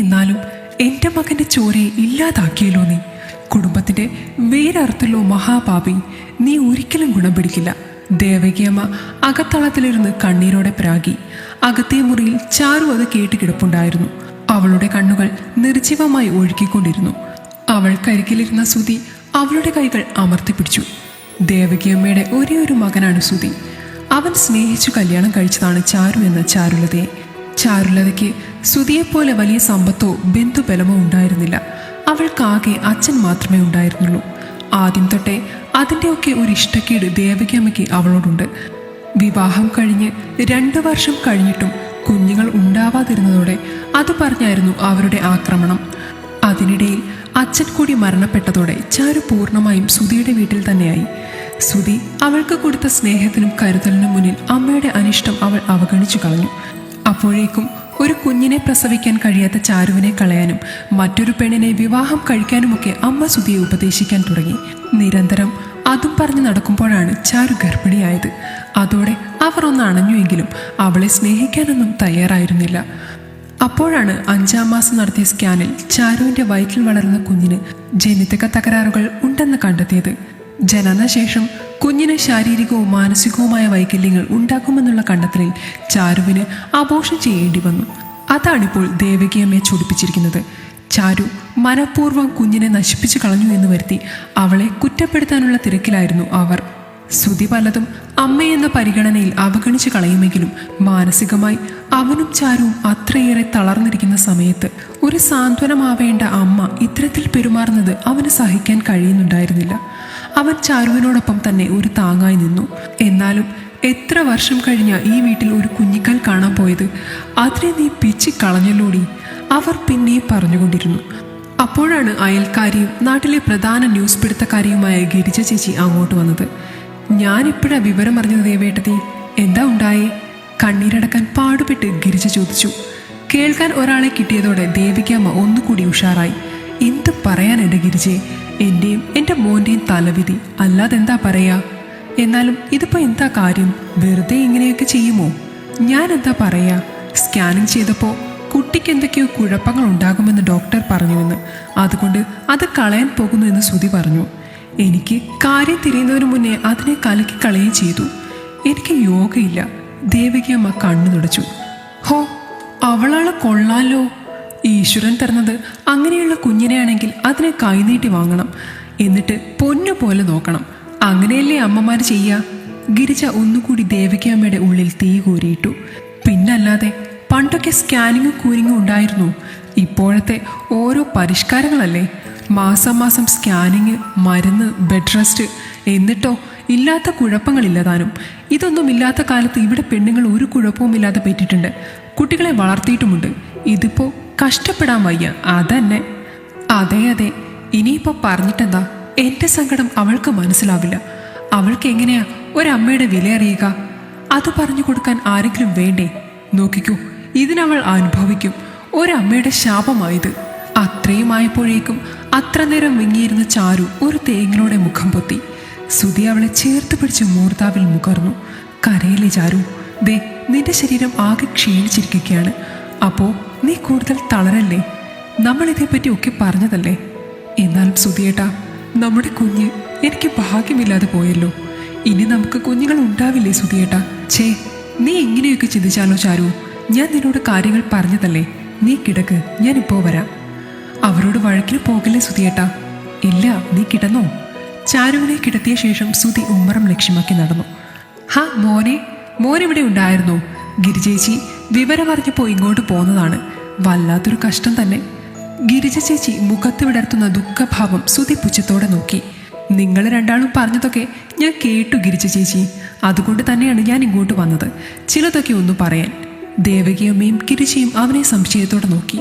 എന്നാലും എൻ്റെ മകൻ്റെ ചോരയെ ഇല്ലാതാക്കിയല്ലോ നീ. കുടുംബത്തിൻ്റെ വേരറുത്തല്ലോ മഹാപാപി. നീ ഒരിക്കലും ഗുണം പിടിക്കില്ല. ദേവകിയമ്മ അകത്തളത്തിലിരുന്ന് കണ്ണീരോടെ പ്രാഗി. അകത്തെ മുറിയിൽ ചാരു അത് കേട്ട് കിടപ്പുണ്ടായിരുന്നു. അവളുടെ കണ്ണുകൾ നിർജീവമായി ഒഴുകിക്കൊണ്ടിരുന്നു. അവൾ കരികിലിരുന്ന സുധി അവളുടെ കൈകൾ അമർത്തിപ്പിടിച്ചു. ദേവകിയമ്മയുടെ ഒരേ ഒരു മകനാണ് സുധി. അവൻ സ്നേഹിച്ചു കല്യാണം കഴിച്ചതാണ് ചാരു എന്ന ചാരുലതയെ. ചാരുലതയ്ക്ക് സുധിയെപ്പോലെ വലിയ സമ്പത്തോ ബന്ധുബലമോ ഉണ്ടായിരുന്നില്ല. അവൾക്കാകെ അച്ഛൻ മാത്രമേ ഉണ്ടായിരുന്നുള്ളൂ. ആദ്യം തൊട്ടേ അതിൻ്റെയൊക്കെ ഒരു ഇഷ്ടക്കേട് ദേവകിയമ്മയ്ക്ക് അവളോടുണ്ട്. വിവാഹം കഴിഞ്ഞ് 2 വർഷം കഴിഞ്ഞിട്ടും കുഞ്ഞുങ്ങൾ ഉണ്ടാവാതിരുന്നതോടെ അത് പറഞ്ഞായിരുന്നു അവരുടെ ആക്രമണം. അതിനിടയിൽ അച്ഛൻ കൂടി മരണപ്പെട്ടതോടെ ചാരു പൂർണ്ണമായും സുധിയുടെ വീട്ടിൽ തന്നെയായി. സുധി അവൾക്ക് കൊടുത്ത സ്നേഹത്തിനും കരുതലിനും മുന്നിൽ അമ്മയുടെ അനിഷ്ടം അവൾ അവഗണിച്ചു കളഞ്ഞു. അപ്പോഴേക്കും ഒരു കുഞ്ഞിനെ പ്രസവിക്കാൻ കഴിയാത്ത ചാരുവിനെ കളയാനും മറ്റൊരു പെണ്ണിനെ വിവാഹം കഴിക്കാനുമൊക്കെ അമ്മ സുധിയെ ഉപദേശിക്കാൻ തുടങ്ങി. നിരന്തരം അതും പറഞ്ഞു നടക്കുമ്പോഴാണ് ചാരു ഗർഭിണിയായത്. അതോടെ അവർ ഒന്ന് അണഞ്ഞുവെങ്കിലും അവളെ സ്നേഹിക്കാനൊന്നും തയ്യാറായിരുന്നില്ല. അപ്പോഴാണ് 5ാം മാസം നടത്തിയ സ്കാനിൽ ചാരുവിൻ്റെ വയറ്റിൽ വളർന്ന കുഞ്ഞിന് ജനിതക തകരാറുകൾ ഉണ്ടെന്ന് കണ്ടെത്തിയത്. ജനനശേഷം കുഞ്ഞിന് ശാരീരികവും മാനസികവുമായ വൈകല്യങ്ങൾ ഉണ്ടാക്കുമെന്നുള്ള കണ്ടെത്തലിൽ ചാരുവിന് അബോർഷൻ ചെയ്യേണ്ടി വന്നു. അതാണിപ്പോൾ ദേവകിയമ്മയെ ചൊടിപ്പിച്ചിരിക്കുന്നത്. ചാരു മനഃപൂർവ്വം കുഞ്ഞിനെ നശിപ്പിച്ചു കളഞ്ഞു എന്ന് വരുത്തി അവളെ കുറ്റപ്പെടുത്താനുള്ള തിരക്കിലായിരുന്നു അവർ. സുധി പലതും അമ്മയെന്ന പരിഗണനയിൽ അവഗണിച്ച് കളയുമെങ്കിലും മാനസികമായി അവനും ചാരുവും അത്രയേറെ തളർന്നിരിക്കുന്ന സമയത്ത് ഒരു സാന്ത്വനമാവേണ്ട അമ്മ ഇത്തരത്തിൽ പെരുമാറുന്നത് അവന് സഹിക്കാൻ കഴിയുന്നുണ്ടായിരുന്നില്ല. അവൻ ചാരുവിനോടൊപ്പം തന്നെ ഒരു താങ്ങായി നിന്നു. എന്നാലും എത്ര വർഷം കഴിഞ്ഞ ഈ വീട്ടിൽ ഒരു കുഞ്ഞിക്കാൽ കാണാൻ പോയത്? അതിനെ നീ പിച്ചി കളഞ്ഞല്ലോടി, അവർ പിന്നെ പറഞ്ഞുകൊണ്ടിരുന്നു. അപ്പോഴാണ് അയൽക്കാരിയും നാട്ടിലെ പ്രധാന ന്യൂസ് പിടുത്തക്കാരിയുമായ ഗിരിജ ചേച്ചി അങ്ങോട്ട് വന്നത്. ഞാനിപ്പോഴാ വിവരം അറിഞ്ഞത് ദേവേട്ടത്തി, എന്താ ഉണ്ടായേ? കണ്ണീരടക്കാൻ പാടുപെട്ട് ഗിരിജ ചോദിച്ചു. കേൾക്കാൻ ഒരാളെ കിട്ടിയതോടെ ദേവികമ്മ ഒന്നുകൂടി ഉഷാറായി. എന്ത് പറയാൻ എൻ്റെ ഗിരിജയെ, എൻ്റെയും എൻ്റെ മോൻ്റെയും തലവിധി, അല്ലാതെന്താ പറയാ? എന്നാലും ഇതിപ്പോൾ എന്താ കാര്യം? വെറുതെ ഇങ്ങനെയൊക്കെ ചെയ്യുമോ? ഞാൻ എന്താ പറയാ? സ്കാനിങ് ചെയ്തപ്പോൾ കുട്ടിക്ക് എന്തൊക്കെയോ കുഴപ്പങ്ങൾ ഉണ്ടാകുമെന്ന് ഡോക്ടർ പറഞ്ഞുവെന്ന്, അതുകൊണ്ട് അത് കളയാൻ പോകുന്നു എന്ന് സുധി പറഞ്ഞു. എനിക്ക് കാര്യം തിരിയുന്നതിന് മുന്നേ അതിനെ കലക്കി കളയുകയും ചെയ്തു. എനിക്ക് യോഗയില്ല. ദേവികമ്മ കണ്ണു തുടച്ചു. ഹോ, അവളാളെ കൊള്ളാലോ. ഈശ്വരൻ തരുന്നത് അങ്ങനെയുള്ള കുഞ്ഞിനെയാണെങ്കിൽ അതിനെ കൈനീട്ടി വാങ്ങണം, എന്നിട്ട് പൊന്നു പോലെ നോക്കണം. അങ്ങനെയല്ലേ അമ്മമാർ ചെയ്യുക? ഗിരിജ ഒന്നുകൂടി ദേവികമ്മയുടെ ഉള്ളിൽ തീ കോരിയിട്ടു. പിന്നല്ലാതെ പണ്ടൊക്കെ സ്കാനിങ്ങും കൂരിങ്ങും ഉണ്ടായിരുന്നു. ഇപ്പോഴത്തെ ഓരോ പരിഷ്കാരങ്ങളല്ലേ. മാസം മാസം സ്കാനിങ്, മരുന്ന്, ബെഡ് റെസ്റ്റ്. എന്നിട്ടോ ഇല്ലാത്ത കുഴപ്പങ്ങളില്ലതാനും. ഇതൊന്നും ഇല്ലാത്ത കാലത്ത് ഇവിടെ പെണ്ണുങ്ങൾ ഒരു കുഴപ്പവുമില്ലാതെ പറ്റിയിട്ടുണ്ട്. കുട്ടികളെ വളർത്തിയിട്ടുമുണ്ട്. ഇതിപ്പോൾ കഷ്ടപ്പെടാൻ വയ്യ, അതന്നെ. അതെ അതെ, ഇനിയിപ്പോൾ പറഞ്ഞിട്ടെന്താ? എൻ്റെ സങ്കടം അവൾക്ക് മനസ്സിലാവില്ല. അവൾക്ക് എങ്ങനെയാ ഒരമ്മയുടെ വില അറിയുക? അത് പറഞ്ഞു കൊടുക്കാൻ ആരെങ്കിലും വേണ്ടേ? നോക്കിക്കോ, ഇതിനവൾ അനുഭവിക്കും. ഒരമ്മയുടെ ശാപമായത്. അത്രയും ആയപ്പോഴേക്കും അത്ര നേരം വിങ്ങിയിരുന്ന ചാരു ഒരു തേങ്ങലോടെ മുഖം പൊത്തി. സുധി അവളെ ചേർത്ത് പിടിച്ച് മൂർത്താവിൽ മുകർന്നു. കരയിലെ ചാരു, ദേ നിന്റെ ശരീരം ആകെ ക്ഷീണിച്ചിരിക്കുകയാണ്. അപ്പോൾ നീ കൂടുതൽ തളരല്ലേ. നമ്മളിതേപ്പറ്റി ഒക്കെ പറഞ്ഞതല്ലേ. എന്നാലും സുധിയേട്ടാ, നമ്മുടെ കുഞ്ഞ് എനിക്ക് ഭാഗ്യമില്ലാതെ പോയല്ലോ. ഇനി നമുക്ക് കുഞ്ഞുങ്ങൾ ഉണ്ടാവില്ലേ സുധിയേട്ടാ? ഛേ, നീ ഇങ്ങനെയൊക്കെ ചിന്തിച്ചാലോ ചാരു? ഞാൻ നിന്നോട് കാര്യങ്ങൾ പറഞ്ഞതല്ലേ. നീ കിടക്ക്, ഞാനിപ്പോൾ വരാം. അവരോട് വഴക്കിന് പോകല്ലേ സുധിയേട്ടാ? ഇല്ല, നീ കിടന്നോ. ചാരുവിനെ കിടത്തിയ ശേഷം സുധി ഉമ്മറം ലക്ഷ്യമാക്കി നടന്നു. ഹാ മോനെ, മോനിവിടെ ഉണ്ടായിരുന്നോ? ഗിരിജേച്ചി വിവരമറിഞ്ഞപ്പോൾ ഇങ്ങോട്ട് പോന്നതാണ്. വല്ലാത്തൊരു കഷ്ടം തന്നെ. ഗിരിജ ചേച്ചി മുഖത്ത് വിടർത്തുന്ന ദുഃഖഭാവം സുധി പുച്ഛത്തോടെ നോക്കി. നിങ്ങൾ രണ്ടാളും പറഞ്ഞതൊക്കെ ഞാൻ കേട്ടു ഗിരിജ ചേച്ചി. അതുകൊണ്ട് തന്നെയാണ് ഞാൻ ഇങ്ങോട്ട് വന്നത്, ചിലതൊക്കെ ഒന്ന് പറയാൻ. ദേവകിയമ്മയും ഗിരിജയും അവനെ സംശയത്തോടെ നോക്കി.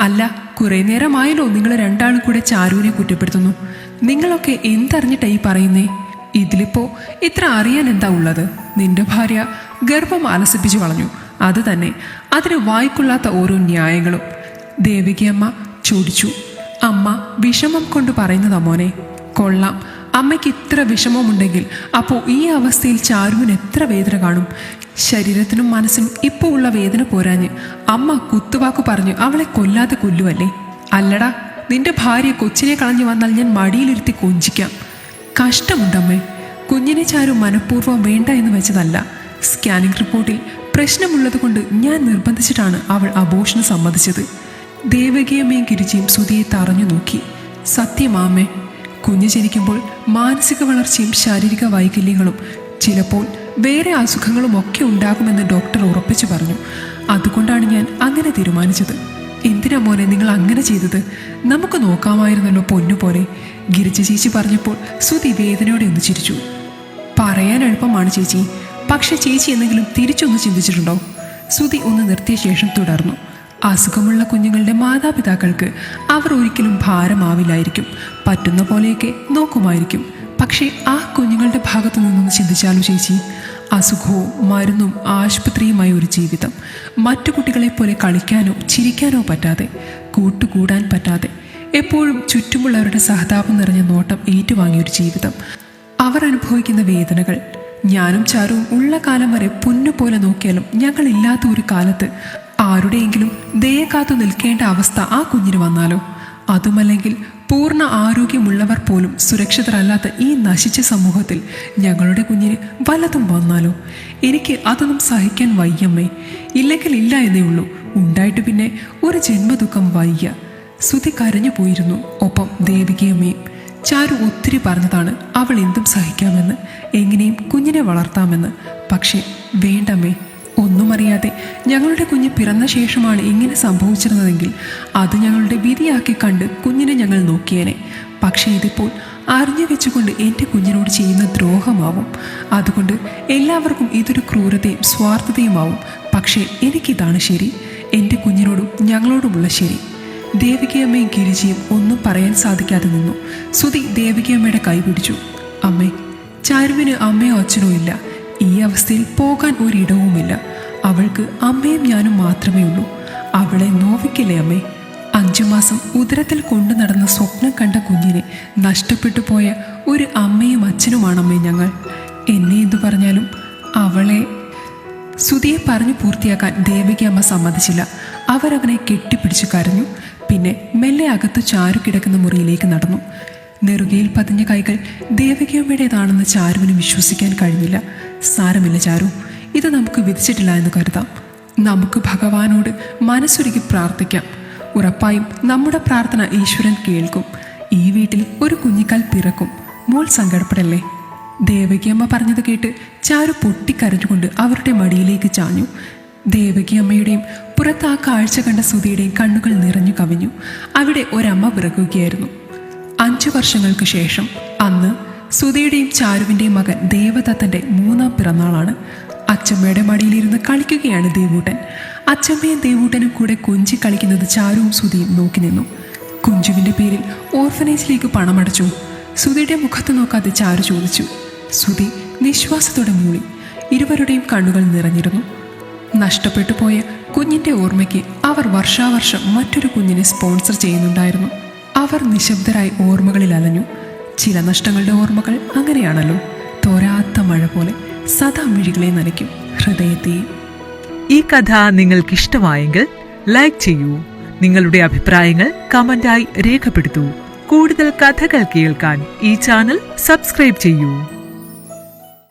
അല്ല, കുറേ നേരമായല്ലോ നിങ്ങൾ രണ്ടാളും കൂടെ ചാരുവിനെ കുറ്റപ്പെടുത്തുന്നു. നിങ്ങളൊക്കെ എന്തറിഞ്ഞിട്ടാ ഈ പറയുന്നേ? ഇതിലിപ്പോ ഇത്ര അറിയാൻ എന്താ ഉള്ളത്? നിന്റെ ഭാര്യ ഗർഭം ആലസിപ്പിച്ചു കളഞ്ഞു, അത് തന്നെ. അതിന് വായിക്കൊള്ളാത്ത ഓരോ ന്യായങ്ങളും. ദേവികയമ്മ ചോദിച്ചു. അമ്മ വിഷമം കൊണ്ട് പറയുന്നതാ മോനെ. കൊള്ളാം, അമ്മയ്ക്ക് ഇത്ര വിഷമമുണ്ടെങ്കിൽ അപ്പോൾ ഈ അവസ്ഥയിൽ ചാരുവിന് എത്ര വേദന കാണും. ശരീരത്തിനും മനസ്സിനും ഇപ്പോൾ ഉള്ള വേദന പോരാഞ്ഞ് അമ്മ കുത്തുവാക്കു പറഞ്ഞ് അവളെ കൊല്ലാതെ കൊല്ലുവല്ലേ. അല്ലടാ, നിന്റെ ഭാര്യ കൊച്ചിനെ കളഞ്ഞു വന്നാൽ ഞാൻ മടിയിലിരുത്തി കൊഞ്ചിക്കാം. കഷ്ടമുണ്ടമ്മേ. കുഞ്ഞിനെ ചാരു മനഃപൂർവ്വം വേണ്ട എന്ന് വെച്ചതല്ല. സ്കാനിംഗ് റിപ്പോർട്ടിൽ പ്രശ്നമുള്ളത് കൊണ്ട് ഞാൻ നിർബന്ധിച്ചിട്ടാണ് അവൾ അബോർഷന് സമ്മതിച്ചത്. ദേവകിയമ്മയും ഗിരിജയും സുധിയെ തറഞ്ഞു നോക്കി. സത്യമാമേ, കുഞ്ഞ് ജനിക്കുമ്പോൾ മാനസിക വളർച്ചയും ശാരീരിക വൈകല്യങ്ങളും ചിലപ്പോൾ വേറെ അസുഖങ്ങളും ഒക്കെ ഉണ്ടാകുമെന്ന് ഡോക്ടർ ഉറപ്പിച്ചു പറഞ്ഞു. അതുകൊണ്ടാണ് ഞാൻ അങ്ങനെ തീരുമാനിച്ചത്. എന്തിനാ മോനെ നിങ്ങൾ അങ്ങനെ ചെയ്തത്? നമുക്ക് നോക്കാമായിരുന്നല്ലോ പൊന്നുപോലെ, ഗിരിജ ചേച്ചി പറഞ്ഞപ്പോൾ സുധി വേദനയോടെ ഒന്ന് ചിരിച്ചു. പറയാൻ എളുപ്പമാണ് ചേച്ചി, പക്ഷെ ചേച്ചി എന്തെങ്കിലും തിരിച്ചൊന്ന് ചിന്തിച്ചിട്ടുണ്ടോ? സുധി ഒന്ന് നിർത്തിയ ശേഷം തുടർന്നു. അസുഖമുള്ള കുഞ്ഞുങ്ങളുടെ മാതാപിതാക്കൾക്ക് അവർ ഒരിക്കലും ഭാരമാവില്ലായിരിക്കും. പറ്റുന്ന പോലെയൊക്കെ നോക്കുമായിരിക്കും. പക്ഷേ ആ കുഞ്ഞുങ്ങളുടെ ഭാഗത്തു നിന്നൊന്ന് ചിന്തിച്ചാലോ ചേച്ചി? അസുഖവും മരുന്നും ആശുപത്രിയുമായ ഒരു ജീവിതം, മറ്റു കുട്ടികളെപ്പോലെ കളിക്കാനോ ചിരിക്കാനോ പറ്റാതെ, കൂട്ടുകൂടാൻ പറ്റാതെ, എപ്പോഴും ചുറ്റുമുള്ളവരുടെ സഹതാപം നിറഞ്ഞ നോട്ടം ഏറ്റുവാങ്ങിയൊരു ജീവിതം, അവർ അനുഭവിക്കുന്ന വേദനകൾ. ഞാനും ചാരുവും ഉള്ള കാലം വരെ പൊന്നുപോലെ നോക്കിയാലും ഞങ്ങളില്ലാത്ത ഒരു കാലത്ത് ആരുടെയെങ്കിലും ദയ കാത്തു നിൽക്കേണ്ട അവസ്ഥ ആ കുഞ്ഞിന് വന്നാലോ? അതുമല്ലെങ്കിൽ പൂർണ്ണ ആരോഗ്യമുള്ളവർ പോലും സുരക്ഷിതരല്ലാത്ത ഈ നശിച്ച സമൂഹത്തിൽ ഞങ്ങളുടെ കുഞ്ഞിന് വല്ലതും വന്നാലോ? എനിക്ക് അതൊന്നും സഹിക്കാൻ വയ്യമ്മേ. ഇല്ലെങ്കിൽ ഇല്ല എന്നേ ഉള്ളൂ, ഉണ്ടായിട്ട് പിന്നെ ഒരു ജന്മദുഃഖം വയ്യ. സുധി കരഞ്ഞു പോയിരുന്നു. ഒപ്പം ദേവികയമ്മയും. ചാരു ഒത്തിരി പറഞ്ഞതാണ് അവൾ എന്തും സഹിക്കാമെന്ന്, എങ്ങനെയും കുഞ്ഞിനെ വളർത്താമെന്ന്. പക്ഷേ വേണ്ടമ്മേ, ഒന്നും അറിയാതെ ഞങ്ങളുടെ കുഞ്ഞ് പിറന്ന ശേഷമാണ് ഇങ്ങനെ സംഭവിച്ചിരുന്നതെങ്കിൽ അത് ഞങ്ങളുടെ വിധിയാക്കി കണ്ട് കുഞ്ഞിനെ ഞങ്ങൾ നോക്കിയേനെ. പക്ഷേ ഇതിപ്പോൾ അറിഞ്ഞു വെച്ചുകൊണ്ട് എൻ്റെ കുഞ്ഞിനോട് ചെയ്യുന്ന ദ്രോഹമാവും. അതുകൊണ്ട് എല്ലാവർക്കും ഇതൊരു ക്രൂരതയും സ്വാർത്ഥതയുമാവും. പക്ഷേ എനിക്കിതാണ് ശരി, എൻ്റെ കുഞ്ഞിനോടും ഞങ്ങളോടുമുള്ള ശരി. ദേവികയമ്മയും ഗിരിജയും ഒന്നും പറയാൻ സാധിക്കാതെ നിന്നു. സുധി ദേവികയമ്മയുടെ കൈ പിടിച്ചു. അമ്മേ, ചാരുവിന് അമ്മയോ അച്ഛനോ ഇല്ല. ഈ അവസ്ഥയിൽ പോകാൻ ഒരിടവുമില്ല. അവൾക്ക് അമ്മയും ഞാനും മാത്രമേ ഉള്ളൂ. അവളെ നോവിക്കില്ലേ അമ്മേ? 5 മാസം ഉദരത്തിൽ കൊണ്ടു നടന്ന സ്വപ്നം കണ്ട കുഞ്ഞിനെ നഷ്ടപ്പെട്ടു പോയ ഒരു അമ്മയും അച്ഛനുമാണമ്മേ ഞങ്ങൾ. എന്നെ എന്തു പറഞ്ഞാലും അവളെ. സുധിയെ പറഞ്ഞു പൂർത്തിയാക്കാൻ ദേവികയമ്മ സമ്മതിച്ചില്ല. അവരവനെ കെട്ടിപ്പിടിച്ചു കരഞ്ഞു. പിന്നെ മെല്ലെ അകത്തു ചാരു കിടക്കുന്ന മുറിയിലേക്ക് നടന്നു. നെറുകയിൽ പതിഞ്ഞ കൈകൾ ദേവികയമ്മയുടേതാണെന്ന് ചാരുവിന് വിശ്വസിക്കാൻ കഴിഞ്ഞില്ല. സാരമില്ല ചാരു, ഇത് നമുക്ക് വിധിച്ചിട്ടില്ല എന്ന് കരുതാം. നമുക്ക് ഭഗവാനോട് മനസ്സൊരുക്കി പ്രാർത്ഥിക്കാം. ഉറപ്പായും നമ്മുടെ പ്രാർത്ഥന ഈശ്വരൻ കേൾക്കും. ഈ വീട്ടിൽ ഒരു കുഞ്ഞിക്കാൽ പിറക്കും. മോൾ സങ്കടപ്പെടല്ലേ. ദേവകിയമ്മ പറഞ്ഞത് കേട്ട് ചാരു പൊട്ടിക്കരഞ്ഞുകൊണ്ട് അവരുടെ മടിയിലേക്ക് ചാഞ്ഞു. ദേവകിയമ്മയുടെയും പുറത്ത് ആ കാഴ്ച കണ്ട സുധിയുടെയും കണ്ണുകൾ നിറഞ്ഞു കവിഞ്ഞു. അവിടെ ഒരമ്മ പിറക്കുകയായിരുന്നു. 5 വർഷങ്ങൾക്ക് ശേഷം അന്ന് സുധിയുടെയും ചാരുവിൻ്റെയും മകൻ ദേവദത്തൻ്റെ 3ാം പിറന്നാളാണ്. അച്ചമ്മയുടെ മടിയിലിരുന്ന് കളിക്കുകയാണ് ദേവൂട്ടൻ. അച്ചമ്മയും ദേവൂട്ടനും കൂടെ കൊഞ്ചി കളിക്കുന്നത് ചാരുവും സുധിയും നോക്കി നിന്നു. കുഞ്ചുവിൻ്റെ പേരിൽ ഓർഫനേജിലേക്ക് പണമടച്ചു. സുധിയുടെ മുഖത്ത് നോക്കാതെ ചാരു ചോദിച്ചു. സുധി നിശ്വാസത്തോടെ മൂളി. ഇരുവരുടെയും കണ്ണുകൾ നിറഞ്ഞിരുന്നു. നഷ്ടപ്പെട്ടു പോയ കുഞ്ഞിൻ്റെ ഓർമ്മയ്ക്ക് അവർ വർഷാവർഷം മറ്റൊരു കുഞ്ഞിനെ സ്പോൺസർ ചെയ്യുന്നുണ്ടായിരുന്നു. അവർ നിശബ്ദരായി ഓർമ്മകളിൽ അലഞ്ഞു. ചില നഷ്ടങ്ങളുടെ ഓർമ്മകൾ അങ്ങനെയാണല്ലോ, തോരാത്ത മഴ പോലെ സദാ മിഴികളെ നനയ്ക്കും, ഹൃദയത്തെയും. ഈ കഥ നിങ്ങൾക്കിഷ്ടമായെങ്കിൽ ലൈക്ക് ചെയ്യൂ. നിങ്ങളുടെ അഭിപ്രായങ്ങൾ കമന്റായി രേഖപ്പെടുത്തൂ. കൂടുതൽ കഥകൾ കേൾക്കാൻ ഈ ചാനൽ സബ്സ്ക്രൈബ് ചെയ്യൂ.